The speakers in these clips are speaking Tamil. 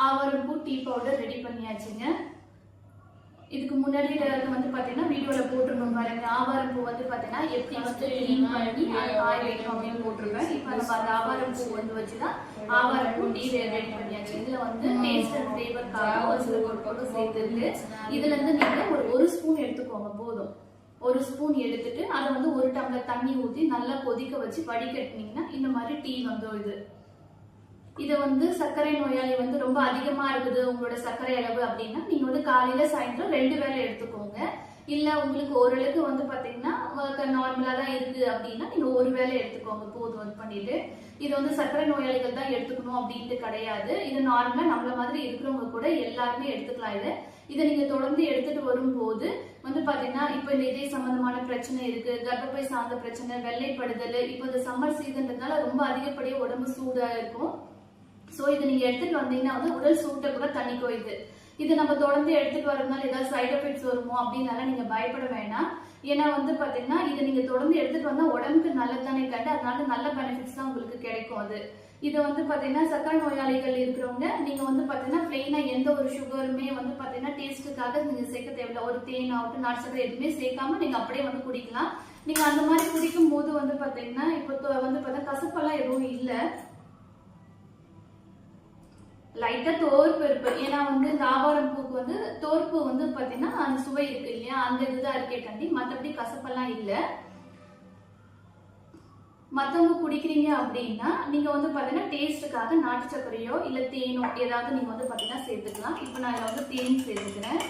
ஆவாரம் பூ டீ பவுடர் ரெடி பண்ணியாச்சுங்க. இதுக்கு முன்னாடி வந்து பாத்தீங்கன்னா வீடியோல போட்டிருக்கோம் பாருங்க. ஆவாரம் பூ வந்து பாத்தீங்கன்னா எப்படி வந்து க்ளீன் பண்ணி அதை காய வைக்கணும் அப்படின்னு போட்டிருக்கேன். இப்போ நம்ம அந்த ஆவாரம் பூ வந்து வச்சுதான் ஆவாரம் பூ டீ ரெடி பண்ணியாச்சு. இதுல வந்து டேஸ்ட் அண்ட் ஃபிளேவர்க்காக ஒரு சில பொருட்களும் சேர்த்துருக்கு. இதுல இருந்து நீங்க ஒரு ஸ்பூன் எடுத்துக்கோங்க போதும். ஒரு ஸ்பூன் எடுத்துட்டு அதை வந்து 1 டம்ளர் தண்ணி ஊற்றி நல்லா கொதிக்க வச்சு வடிகட்டினீங்கன்னா இந்த மாதிரி டீ வந்துடும். இதை வந்து சர்க்கரை நோயாளி வந்து ரொம்ப அதிகமா இருக்குது உங்களோட சர்க்கரை அளவு அப்படின்னா நீங்க வந்து காலையில சாயந்தரம் 2 வேளை எடுத்துக்கோங்க. இல்ல உங்களுக்கு ஓரளவுக்கு வந்து பாத்தீங்கன்னா நார்மலா தான் இருக்கு அப்படின்னா நீங்க 1 வேளை எடுத்துக்கோங்க போதும். வந்து பண்ணிட்டு இது வந்து சர்க்கரை நோயாளிகள் தான் எடுத்துக்கணும் அப்படின்ட்டு கிடையாது. இது நார்மலா நம்மள மாதிரி இருக்கிறவங்க கூட எல்லாருமே எடுத்துக்கலாம். இதை நீங்க தொடர்ந்து எடுத்துட்டு வரும்போது வந்து பாத்தீங்கன்னா இப்ப இந்த இதய சம்பந்தமான பிரச்சனை இருக்கு, கர்ப்பப்பை சார்ந்த பிரச்சனை, வெள்ளைப்படுதல், இப்ப இந்த சம்மர் சீசன்றதுனால ரொம்ப அதிகப்படியா உடம்பு சூடா இருக்கும். சோ இதை நீங்க எடுத்துட்டு வந்தீங்கன்னா வந்து உடல் சூட்டை கூட தணிக்கும். இது நம்ம தொடர்ந்து எடுத்துட்டு வரதுனால ஏதாவது சைட் எஃபெக்ட்ஸ் வருமோ அப்படின்னால நீங்க பயப்பட வேண்டாம். ஏன்னா வந்து பாத்தீங்கன்னா இதை நீங்க தொடர்ந்து எடுத்துட்டு வந்தா உடம்புக்கு நல்லதானே கண்டு, அதனால நல்ல பெனிஃபிட்ஸ் தான் உங்களுக்கு கிடைக்கும். இது வந்து பாத்தீங்கன்னா சர்க்கரை நோயாளிகள் இருக்கிறவங்க நீங்க வந்து பாத்தீங்கன்னா பிளெயினா எந்த ஒரு சுகருமே வந்து பாத்தீங்கன்னா டேஸ்டுக்காக நீங்க சேர்க்க தேவையில்ல. ஒரு தேன் ஆகட்டும் நாட்டு சக்கரை எதுவுமே சேர்க்காம நீங்க அப்படியே வந்து குடிக்கலாம். நீங்க அந்த மாதிரி குடிக்கும் போது வந்து பாத்தீங்கன்னா இப்போ வந்து பாத்தீங்கன்னா கசப்பெல்லாம் எதுவும் இல்லை. லைட்டா தோற்பு இருக்கு. ஏன்னா வந்து இந்த ஆவாரம் பூக்கு வந்து தோற்பு வந்து பாத்தீங்கன்னா அந்த சுவை இருக்கு இல்லையா, அந்த இதுதான் இருக்கே கண்டி, மற்றபடி கசப்பெல்லாம் இல்ல. மத்தவங்க குடிக்கிறீங்க அப்படின்னா நீங்க வந்து பாத்தீங்கன்னா டேஸ்டுக்காக நாட்டு சர்க்கரையோ இல்ல தேனோ ஏதாவது நீங்க வந்து பாத்தீங்கன்னா சேர்த்துக்கலாம். இப்ப நான் இதுல வந்து தேன் சேர்த்துக்கிறேன்.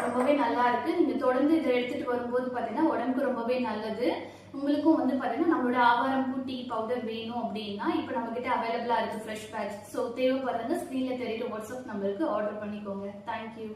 ரொம்பவே நல்லா இருக்கு. நீங்க தொடர்ந்து இதை எடுத்துட்டு வரும்போது பாத்தீங்கன்னா உடம்புக்கு ரொம்பவே நல்லது. உங்களுக்கும் வந்து பாத்தீங்கன்னா நம்மளோட ஆவாரம் பூ டீ பவுடர் வேணும் அப்படின்னா இப்ப நம்ம கிட்ட அவைலபிளா இருக்கு ஃப்ரெஷ் பேட்ச். சோ தேவைப்படுறவங்க ஸ்கிரீன்ல தெரியுற வாட்ஸ்அப் நம்பருக்கு ஆர்டர் பண்ணிக்கோங்க. தேங்க்யூ.